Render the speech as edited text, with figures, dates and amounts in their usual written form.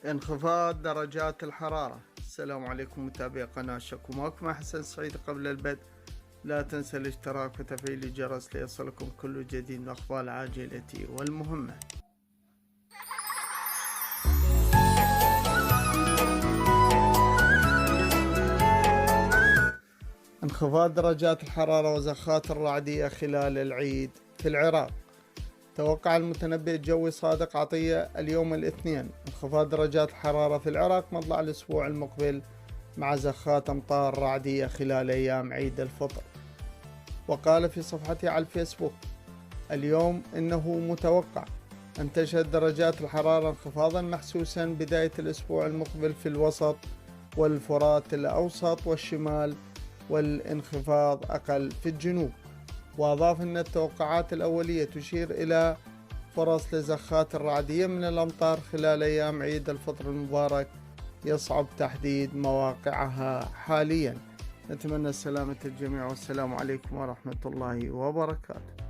انخفاض درجات الحرارة. السلام عليكم متابعي قناة شكو، معكم حسن سعيد. قبل البدء لا تنسى الاشتراك وتفعيل الجرس ليصلكم كل جديد من الأخبار العاجلة والمهمة. انخفاض درجات الحرارة وزخات الرعدية خلال العيد في العراق. توقع المتنبئ الجوي صادق عطية اليوم الاثنين انخفاض درجات الحرارة في العراق مطلع الأسبوع المقبل مع زخات أمطار رعدية خلال أيام عيد الفطر. وقال في صفحته على الفيسبوك اليوم إنه متوقع أن تشهد درجات الحرارة انخفاضا محسوسا بداية الأسبوع المقبل في الوسط والفرات الأوسط والشمال، والانخفاض أقل في الجنوب. وأضاف أن التوقعات الأولية تشير إلى فرص لزخات الرعدية من الأمطار خلال أيام عيد الفطر المبارك يصعب تحديد مواقعها حاليا. نتمنى سلامة الجميع، والسلام عليكم ورحمة الله وبركاته.